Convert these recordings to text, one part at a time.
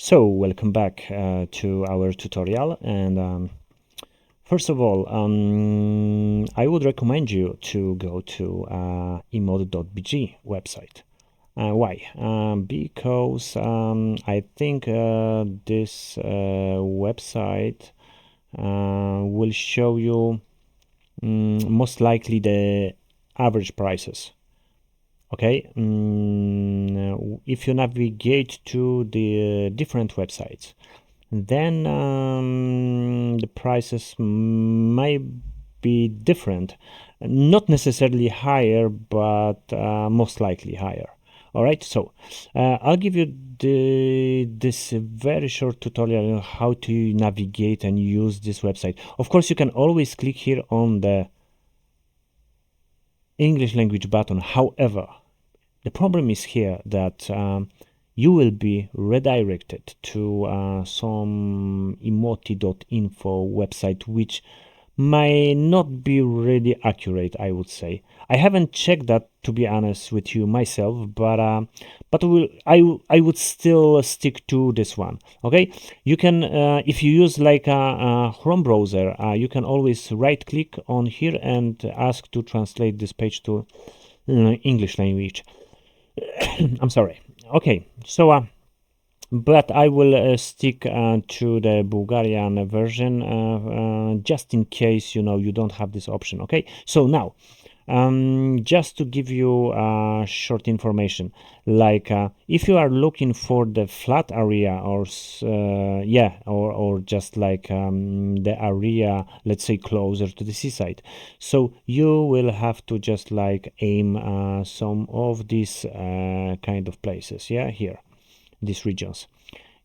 So welcome back to our tutorial, and first of all I would recommend you to go to emod.bg website. Why? Because I think this website will show you most likely the average prices. Okay, if you navigate to the different websites, then the prices might be different, not necessarily higher, but most likely higher. All right, so I'll give you this very short tutorial on how to navigate and use this website. Of course, you can always click here on the English language button. However, the problem is here that you will be redirected to some emoti.info website, which might not be really accurate, I would say. I haven't checked that, to be honest with you myself, but I would still stick to this one. Okay, you can if you use like a Chrome browser, you can always right click on here and ask to translate this page to English language. I'm sorry. Okay, so but I will stick to the Bulgarian version just in case you don't have this option. Okay, so now just to give you short information, like if you are looking for the flat area or just like the area, let's say closer to the seaside, so you will have to just like aim some of these kind of places, here, these regions.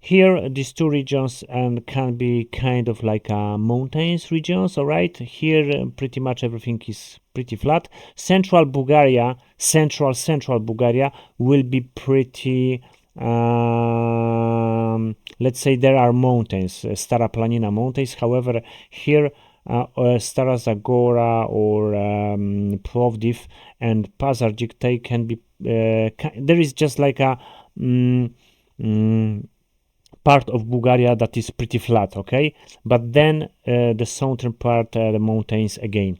Here, these two regions can be kind of like mountains regions. All right, here pretty much everything is pretty flat. Central Bulgaria will be pretty let's say there are mountains, Stara Planina mountains. However, here Stara Zagora or Plovdiv and Pazardzhik, they can be there is just like a part of Bulgaria that is pretty flat, okay, but then the southern part, the mountains again.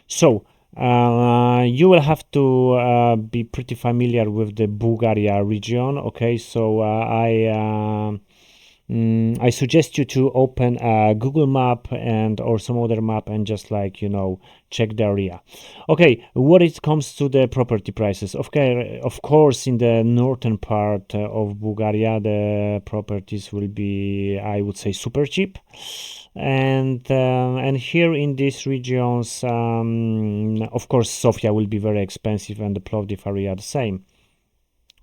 So you will have to be pretty familiar with the Bulgaria region. Okay, so I suggest you to open a Google map or some other map and just like check the area. Okay, what it comes to the property prices, okay, of course in the northern part of Bulgaria the properties will be, I would say, super cheap, and here in these regions of course Sofia will be very expensive and the Plovdiv area the same.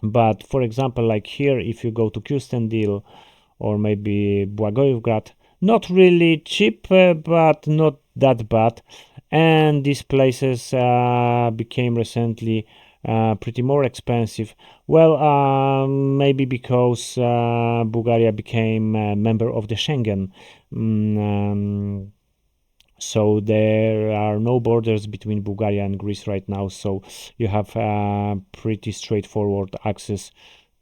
But for example, like here, if you go to Kyustendil or maybe Blagoevgrad, not really cheap, but not that bad. And these places became recently pretty more expensive. Well, maybe because Bulgaria became a member of the Schengen. So there are no borders between Bulgaria and Greece right now. So you have pretty straightforward access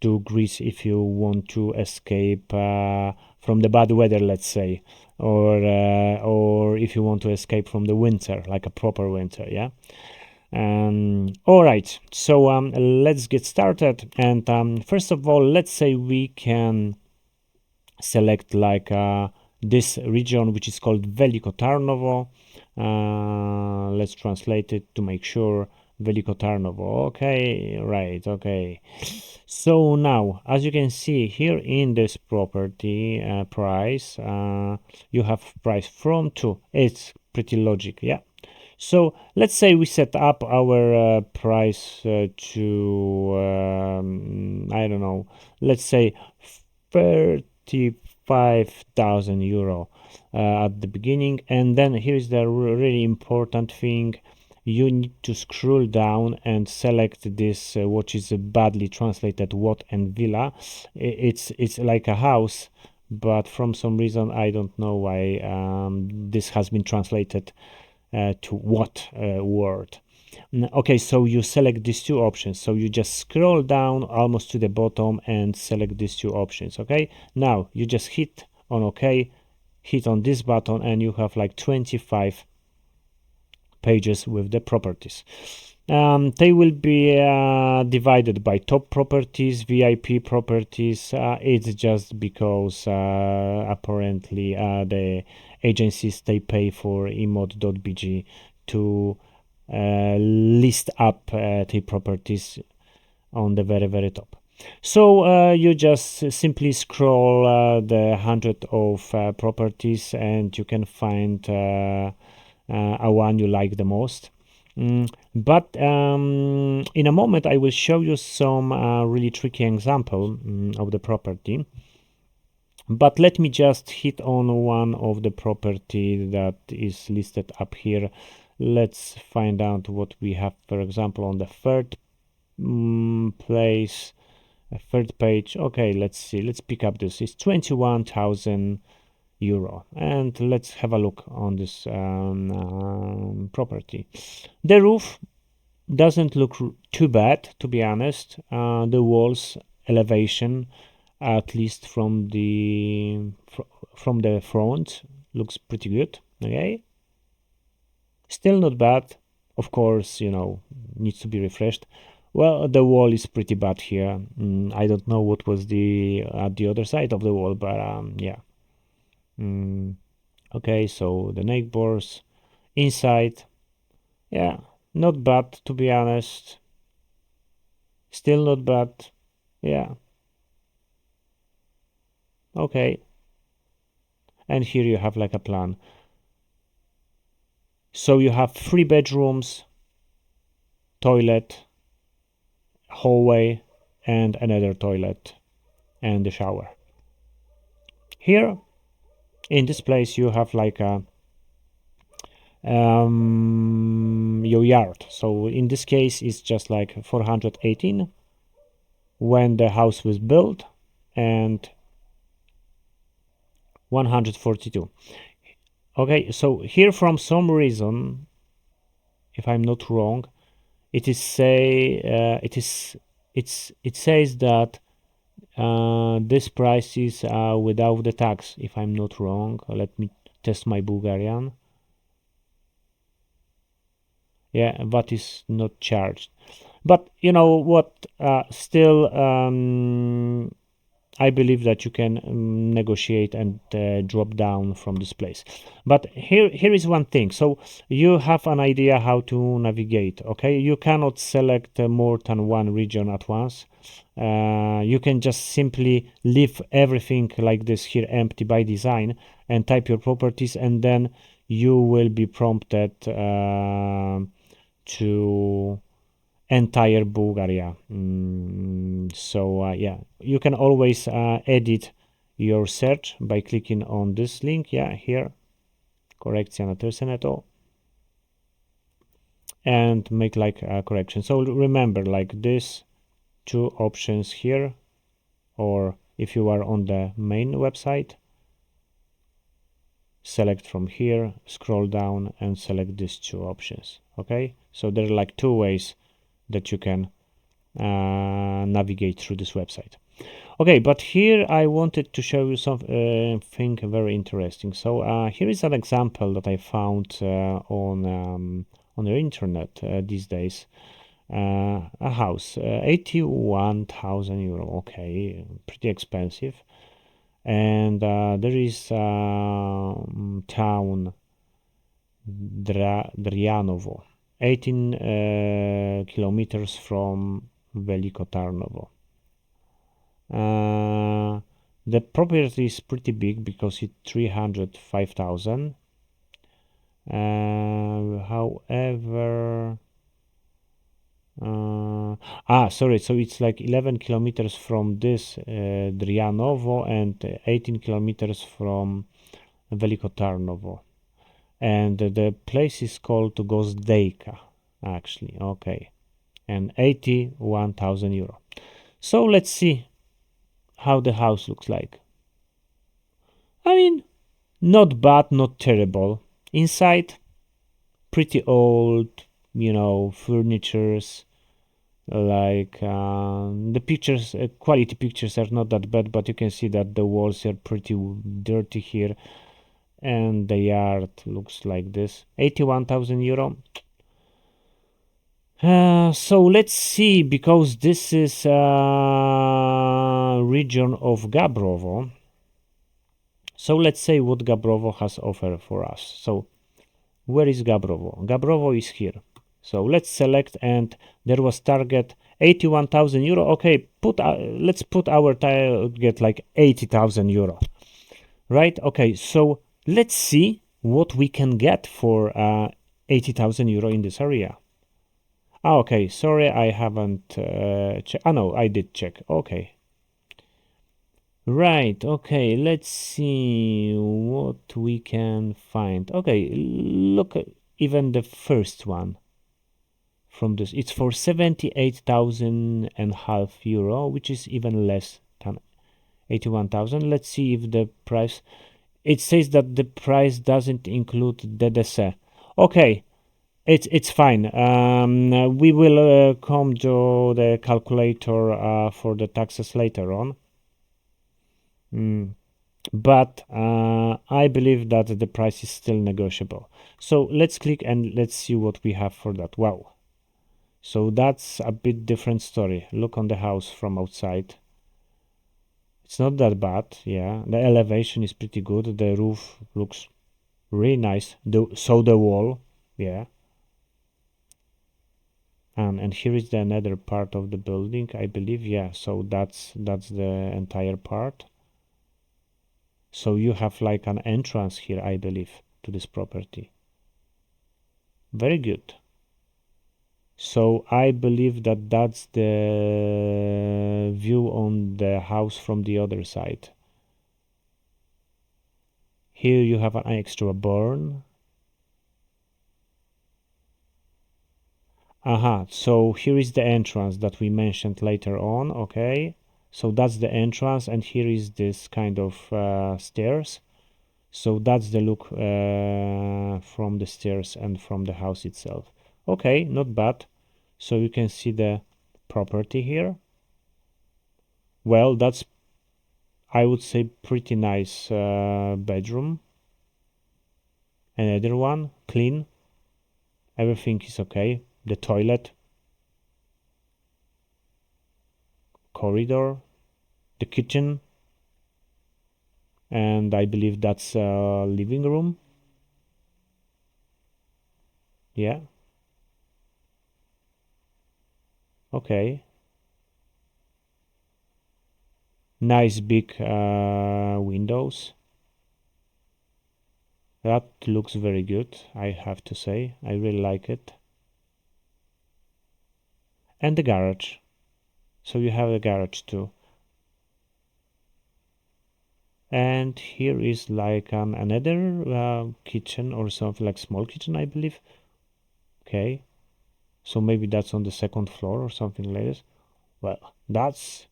to Greece if you want to escape from the bad weather, let's say, or if you want to escape from the winter, like a proper winter, yeah. All right, so let's get started. And first of all, let's say we can select like this region, which is called Veliko Tarnovo. Let's translate it to make sure. Veliko Tarnovo. Okay, right, okay. So now, as you can see here in this property price, you have price from to. It's pretty logic, yeah. So let's say we set up our price to I don't know, let's say 35,000 euro at the beginning, and then here's the really important thing. You need to scroll down and select this what is badly translated what and villa. It's like a house, but from some reason I don't know why this has been translated to what word. Okay, so you select these two options. So you just scroll down almost to the bottom and select these two options. Okay, now you just hit on OK, hit on this button, and you have like 25 pages with the properties. They will be divided by top properties, VIP properties. It's just because apparently the agencies, they pay for emod.bg to list up the properties on the very top. So you just simply scroll the 100 of properties, and you can find a one you like the most. But in a moment I will show you some really tricky example of the property. But let me just hit on one of the property that is listed up here. Let's find out what we have, for example, on the third place, third page. Okay, let's see. Let's pick up this. It's 21,000 euro, and let's have a look on this property. The roof doesn't look too bad, to be honest. The walls elevation, at least from the front, looks pretty good. Okay, still not bad. Of course, you know, needs to be refreshed. Well, the wall is pretty bad here. I don't know what was the at the other side of the wall, but yeah. Okay, so the neighbors inside, yeah, not bad, to be honest. Still not bad. Yeah. Okay. And here you have like a plan. So you have 3 bedrooms, toilet, hallway, and another toilet and the shower. Here in this place you have like a your yard. So in this case it's just like 418 when the house was built, and 142. Okay, so here from some reason, if I'm not wrong, it says that this price is without the tax, if I'm not wrong. Let me test my Bulgarian. Yeah, VAT is not charged. But you know what, still I believe that you can negotiate and drop down from this place. But here is one thing. So you have an idea how to navigate. Okay, you cannot select more than one region at once. You can just simply leave everything like this here empty by design and type your properties, and then you will be prompted to entire Bulgaria. So yeah, you can always edit your search by clicking on this link. Yeah, here, correkcja na tyrseneto, and make like a correction. So remember, like this 2 options here, or if you are on the main website, select from here, scroll down and select these 2 options. Okay, so there are like 2 ways that you can navigate through this website. Okay, but here I wanted to show you something very interesting. So here is an example that I found on the internet these days. A house, 81,000 euro. Okay, pretty expensive. And there is town Drianovo, 18 kilometers from Veliko Tarnovo. The property is pretty big because it's 305,000. However, sorry, so it's like 11 kilometers from this Drianovo and 18 kilometers from Veliko Tarnovo. And the place is called Gozdejka, actually. Okay, and 81,000 euro. So let's see how the house looks like. I mean, not bad, not terrible. Inside, pretty old, furnitures, like the pictures, quality pictures are not that bad, but you can see that the walls are pretty dirty here, and the yard looks like this. 81,000 euro. So let's see, because this is region of Gabrovo. So let's say what Gabrovo has offered for us. So where is Gabrovo? Gabrovo is here. So let's select, and there was target 81,000 euro. Okay, let's put our target like 80,000 euro, right? Okay, so let's see what we can get for 80,000 euro in this area. Okay, sorry, I haven't checked. No, I did check. Okay. Right, okay, let's see what we can find. Okay, look at even the first one from this. It's for 78,000 and half euro, which is even less than 81,000. Let's see if the price, it says that the price doesn't include DDC. Okay, it's fine. We will come to the calculator for the taxes later on. But I believe that the price is still negotiable. So let's click and let's see what we have for that. Wow. So that's a bit different story. Look on the house from outside. It's not that bad. Yeah, the elevation is pretty good. The roof looks really nice. So the wall, yeah. And here is the another part of the building, I believe. Yeah, so that's the entire part. So you have like an entrance here, I believe, to this property. Very good. So I believe that that's the view on the house from the other side. Here you have an extra barn. So here is the entrance that we mentioned later on. Okay, so that's the entrance, and here is this kind of stairs. So that's the look from the stairs and from the house itself. Okay, not bad. So you can see the property here. Well, that's, I would say, pretty nice bedroom. Another one, clean. Everything is okay. The toilet, corridor, the kitchen, and I believe that's a living room. Yeah. Okay. Nice big windows. That looks very good, I have to say. I really like it. And the garage. So you have a garage too. And here is like another kitchen or something, like small kitchen, I believe. Okay. So maybe that's on the second floor or something like this. Well, that's,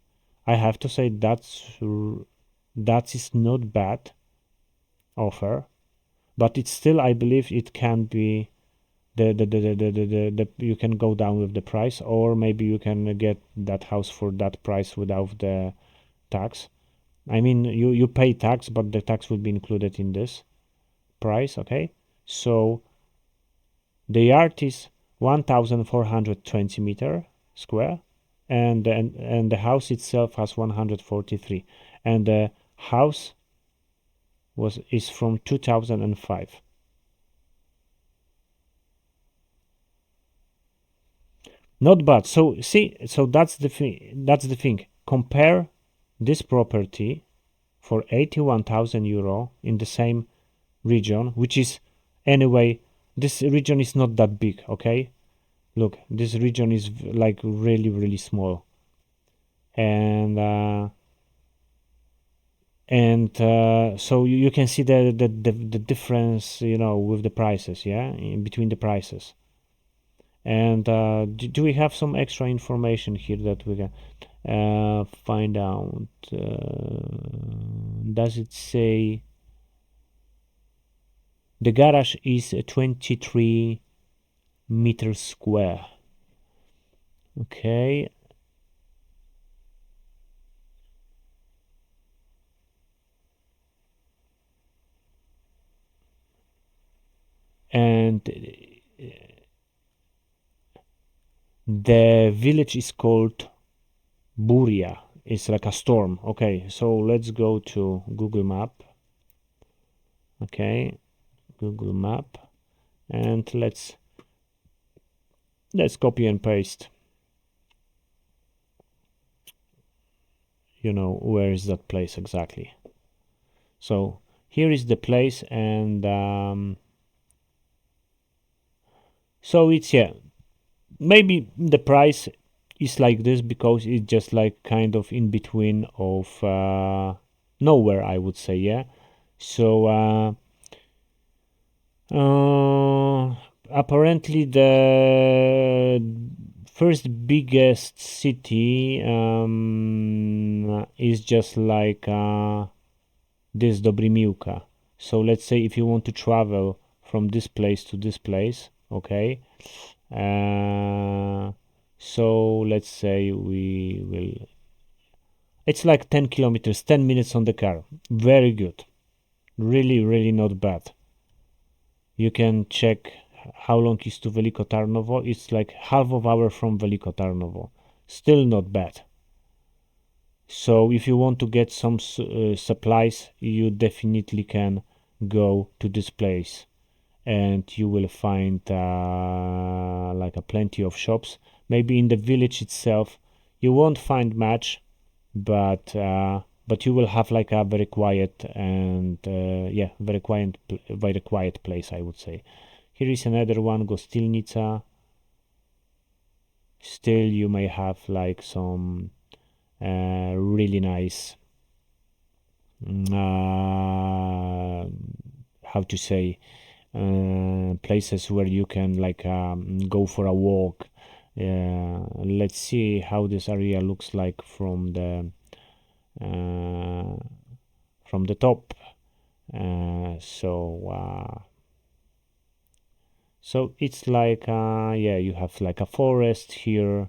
I have to say, that is not bad offer, but it's still, I believe it can be the you can go down with the price, or maybe you can get that house for that price without the tax. I mean, you pay tax, but the tax will be included in this price. Okay, so the yard is 1,420 meter square, and the house itself has 143, and the house is from 2005. Not bad. So see, so that's the thing. Compare this property for 81,000 euro in the same region, which is, anyway, this region is not that big. Okay, look, this region is like really small, and so you can see the difference, with the prices, yeah, in between the prices. And do we have some extra information here that we can find out? Does it say the garage is 23 meters square. Okay. And the village is called Buria. It's like a storm. Okay, so let's go to Google Map. Okay, Google Map, and let's copy and paste. You know, where is that place exactly? So here is the place, and so it's, yeah, maybe the price is like this because it's just like kind of in between of nowhere, I would say. Yeah, so apparently the first biggest city is just like this Dobrimiłka. So let's say if you want to travel from this place to this place, okay, so let's say we will, it's like 10 kilometers, 10 minutes on the car. Very good, really, really not bad. You can check how long is to Veliko Tarnovo. It's like half of hour from Veliko Tarnovo. Still not bad. So if you want to get some supplies, you definitely can go to this place, and you will find like a plenty of shops. Maybe in the village itself you won't find much, but you will have like a very quiet and yeah, very quiet place, I would say. Here is another one, Gostilnica. Still, you may have like some really nice, how to say, places where you can like go for a walk. Let's see how this area looks like from the top. So it's like yeah, you have like a forest here.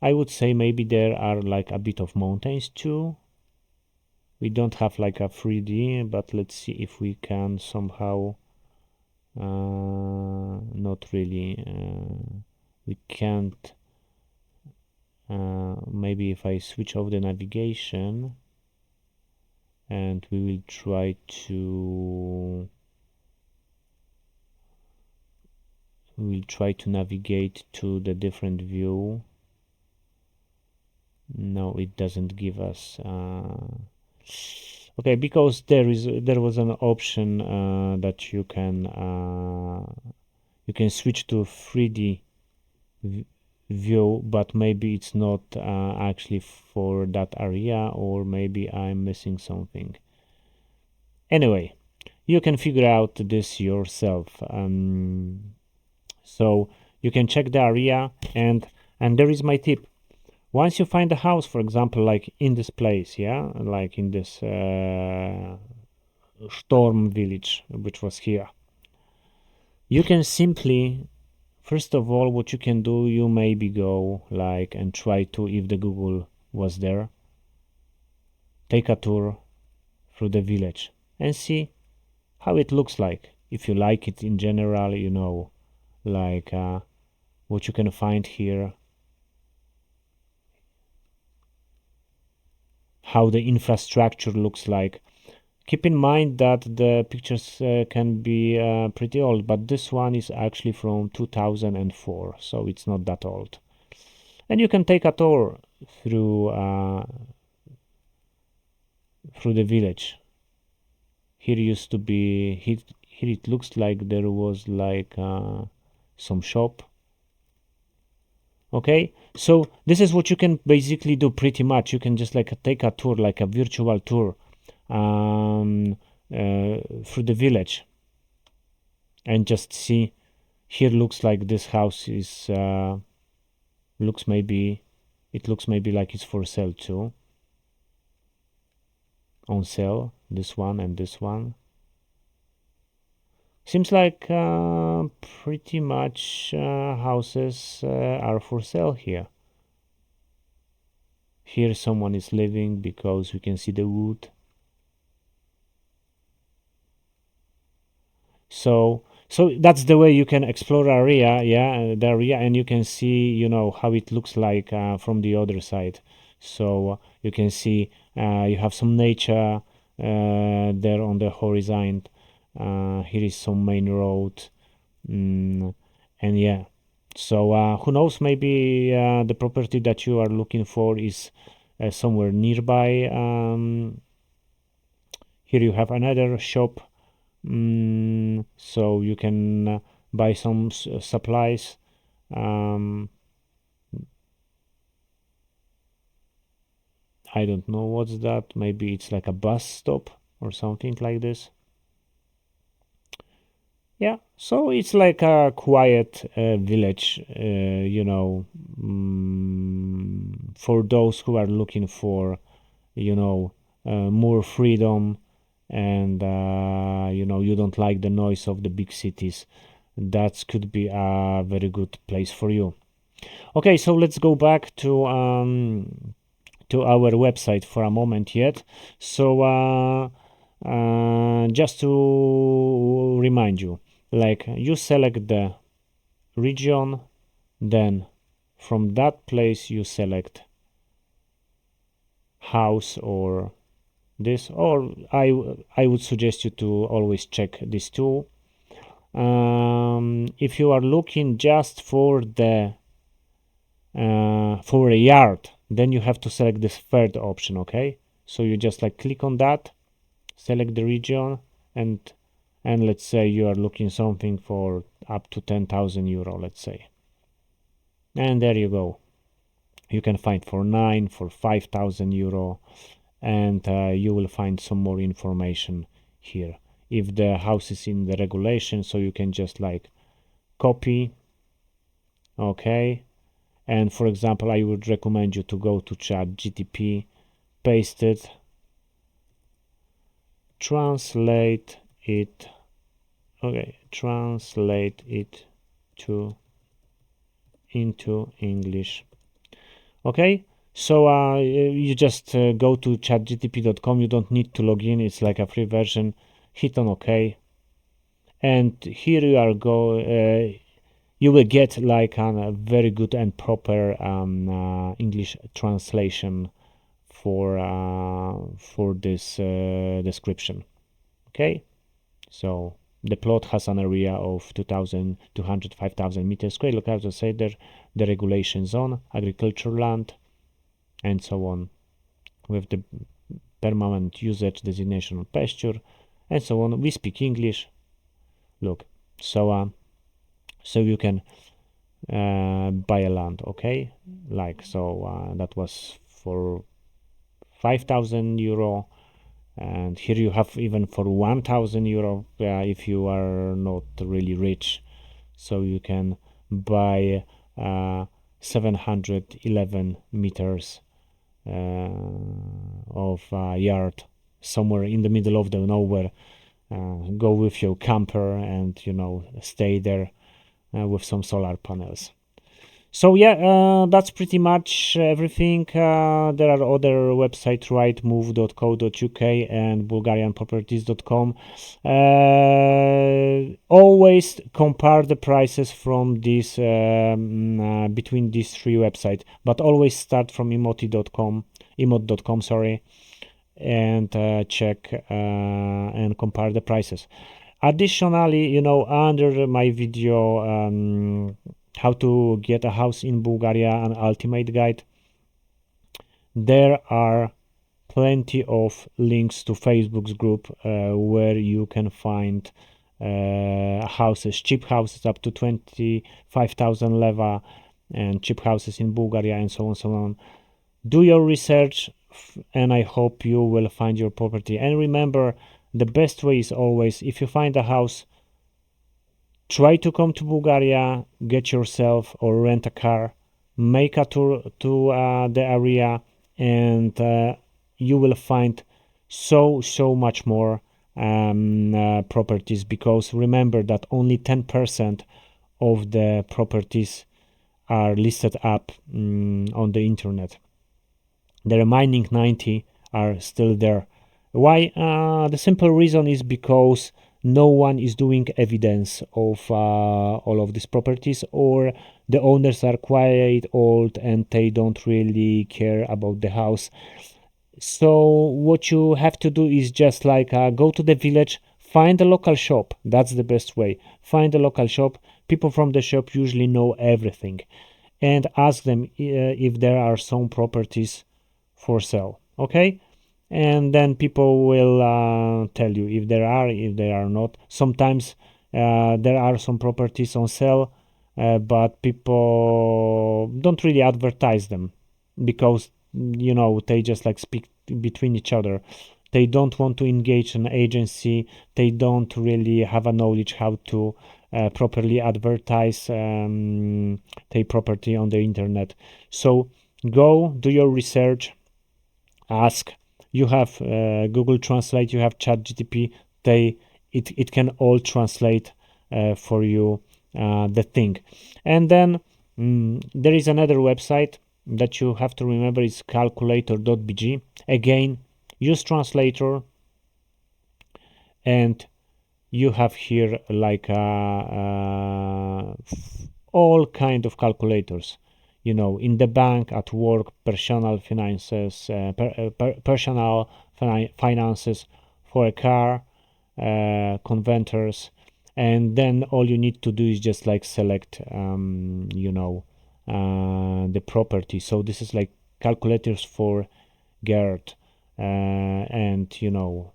I would say maybe there are like a bit of mountains too. We don't have like a 3D, but let's see if we can somehow not really, we can't. Maybe if I switch off the navigation, and we will try to navigate to the different view. No, it doesn't give us okay, because there was an option that you can switch to 3D view, but maybe it's not actually for that area, or maybe I'm missing something. Anyway, you can figure out this yourself. So you can check the area, and there is my tip. Once you find a house, for example, like in this place, yeah, like in this Storm village, which was here, you can simply, first of all, what you can do, you maybe go like and try to, if the Google was there, take a tour through the village and see how it looks like. If you like it in general, you know, like what you can find here, how the infrastructure looks like. Keep in mind that the pictures can be pretty old, but this one is actually from 2004, so it's not that old. And you can take a tour through the village. Here used to be, here it looks like there was like some shop. Okay, so this is what you can basically do pretty much. You can just like take a tour, like a virtual tour through the village, and just see. Here looks like this house is looks maybe like it's for sale too. On sale, this one and this one. Seems like pretty much houses are for sale here. Here someone is living because we can see the wood. So that's the way you can explore area, yeah, the area, and you can see, you know, how it looks like from the other side. So you can see you have some nature there on the horizon. Here is some main road, and yeah. So who knows? Maybe the property that you are looking for is somewhere nearby. Here you have another shop, so you can buy some supplies. Um, I don't know what's that. Maybe it's like a bus stop or something like this. Yeah, so it's like a quiet village, you know, for those who are looking for, you know, more freedom, and you know, you don't like the noise of the big cities. That could be a very good place for you. Okay, so let's go back to our website for a moment yet. So just to remind you, like you select the region, then from that place you select house or this, or I would suggest you to always check this too. If you are looking just for the for a yard, then you have to select this third option. Okay, so you just like click on that, select the region, and let's say you are looking something for up to 10,000 euro, let's say, and there you go. You can find for 9, for 5,000 euro, and you will find some more information here. If the house is in the regulation, so you can just like copy, okay, and for example, I would recommend you to go to ChatGPT, paste it, translate it, okay, translate it to into English. Okay, so you just go to chatgtp.com. You don't need to log in. It's like a free version. Hit on OK, and here you are you will get like a very good and proper English translation for this description. Okay, so the plot has an area of 2,205,000 meters square. Look at the regulation zone, agricultural land, and so on, with the permanent usage designation pasture, and so on. We speak English. Look, so so you can buy a land, okay? Like so, that was for 5,000 euro, and here you have even for 1,000 euro if you are not really rich. So you can buy 711 meters of yard somewhere in the middle of the nowhere. Go with your camper and, you know, stay there with some solar panels. So yeah, that's pretty much everything. There are other websites, rightmove.co.uk and bulgarianproperties.com. Always compare the prices from this between these three websites, but always start from emote.com, sorry, and check and compare the prices. Additionally, you know, under my video, how to get a house in Bulgaria, an ultimate guide, there are plenty of links to Facebook's group where you can find houses, cheap houses up to 25,000 leva, and cheap houses in Bulgaria, and so on, so on. Do your research, and I hope you will find your property. And remember, the best way is always, if you find a house, try to come to Bulgaria, get yourself or rent a car, make a tour to the area, and you will find so much more properties, because remember that only 10% of the properties are listed up on the internet. The remaining 90 are still there. Why? The simple reason is because no one is doing evidence of all of these properties, or the owners are quite old and they don't really care about the house. So what you have to do is just like go to the village, find a local shop. That's the best way. Find a local shop. People from the shop usually know everything, and ask them if there are some properties for sale. Okay, and then people will tell you if there are, if they are not. Sometimes there are some properties on sale, but people don't really advertise them, because they just like speak between each other. They don't want to engage an agency. They don't really have a knowledge how to properly advertise their property on the internet. So go do your research, ask. You have Google Translate, you have ChatGPT. It can all translate for you the thing. And then there is another website that you have to remember, is calculator.bg. Again, use translator, and you have here like all kind of calculators, in the bank, at work, personal finances, personal finances, for a car, converters. And then all you need to do is just like select the property. So this is like calculators for GERD, and you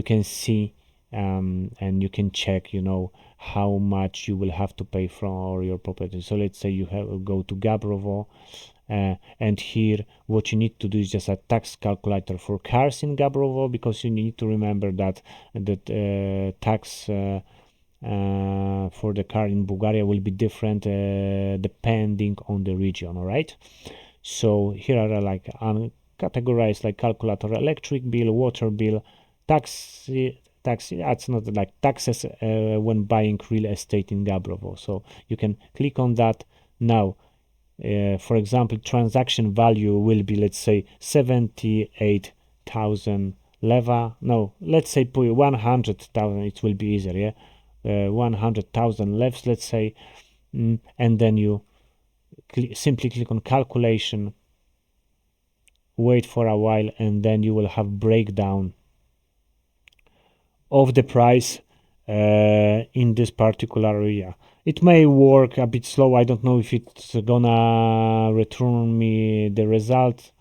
can see and you can check how much you will have to pay for your property. So let's say you go to Gabrovo, and here what you need to do is just a tax calculator for cars in Gabrovo, because you need to remember that the tax for the car in Bulgaria will be different depending on the region. All right, so here are like categorized like calculator: electric bill, water bill, tax. That's not like taxes when buying real estate in Gabrovo. So you can click on that. Now for example, transaction value will be, let's say, 78,000 leva. No, let's say 100,000. It will be easier. 100,000 levs, let's say. And then you simply click on calculation, wait for a while, and then you will have breakdown of the price in this particular area. It may work a bit slow. I don't know if it's gonna return me the result.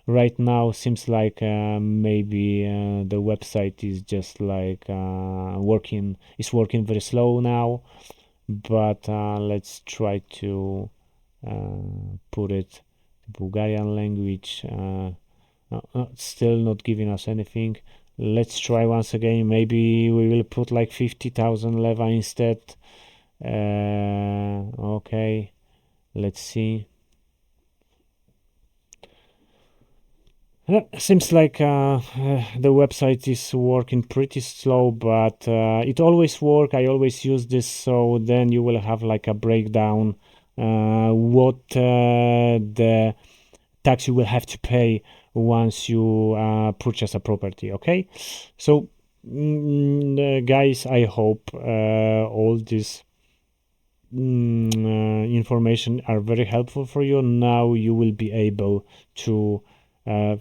Right now seems like maybe the website is just like working very slow now, but let's try to put it Bulgarian language. Still not giving us anything. Let's try once again. Maybe we will put like 50,000 leva instead. Okay, let's see. Seems like the website is working pretty slow, but it always works. I always use this, so then you will have like a breakdown what the tax you will have to pay once you purchase a property. Okay, so guys, I hope all this information are very helpful for you. Now you will be able to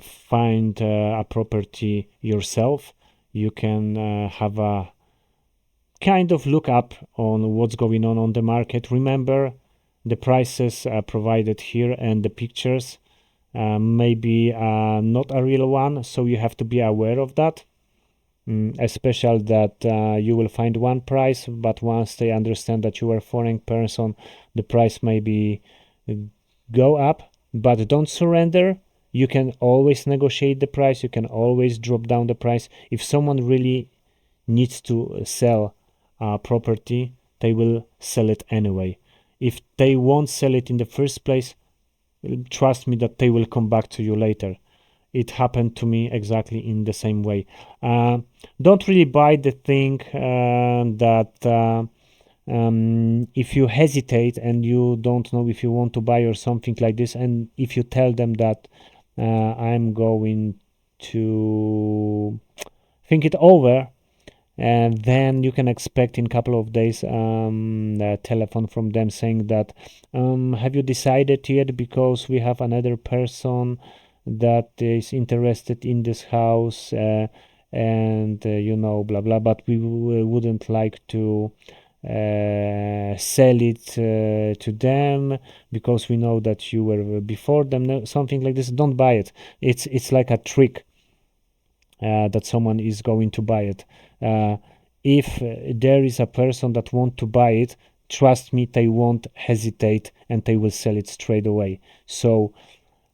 find a property yourself. You can have a kind of look up on what's going on the market. Remember, the prices are provided here, and the pictures maybe not a real one, so you have to be aware of that. Especially that you will find one price, but once they understand that you are a foreign person, the price maybe go up. But don't surrender. You can always negotiate the price. You can always drop down the price. If someone really needs to sell a property, they will sell it anyway. If they won't sell it in the first place, trust me that they will come back to you later. it happened to me exactly in the same way. Don't really buy the thing that if you hesitate and you don't know if you want to buy or something like this, and if you tell them that I'm going to think it over, and then you can expect in a couple of days a telephone from them saying that have you decided yet, because we have another person that is interested in this house, and you know, blah blah, but we wouldn't like to sell it to them because we know that you were before them. No, something like this. Don't buy it. It's like a trick that someone is going to buy it. If there is a person that want to buy it, trust me, they won't hesitate and they will sell it straight away. So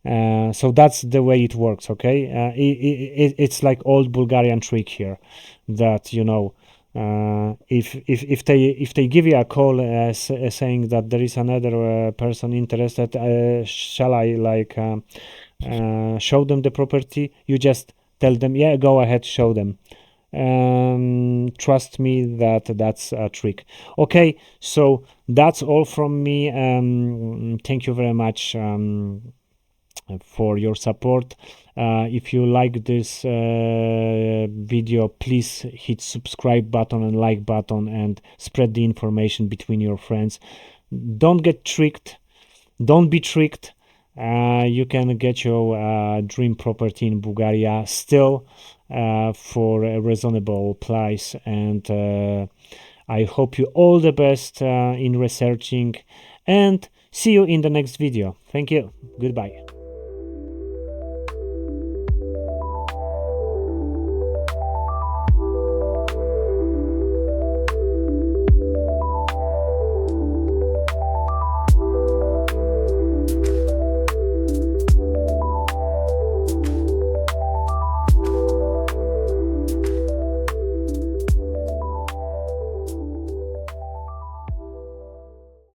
that's the way it works. Okay, it's like old Bulgarian trick here, that you know, if they give you a call saying that there is another person interested, shall I like show them the property? You just tell them, yeah, go ahead, show them. Trust me that that's a trick. Okay, so that's all from me. Thank you very much for your support. If you like this video, please hit subscribe button and like button and spread the information between your friends. Don't get tricked. Don't be tricked. You can get your dream property in Bulgaria still for a reasonable price, and I hope you all the best in researching, and see you in the next video. Thank you. Goodbye.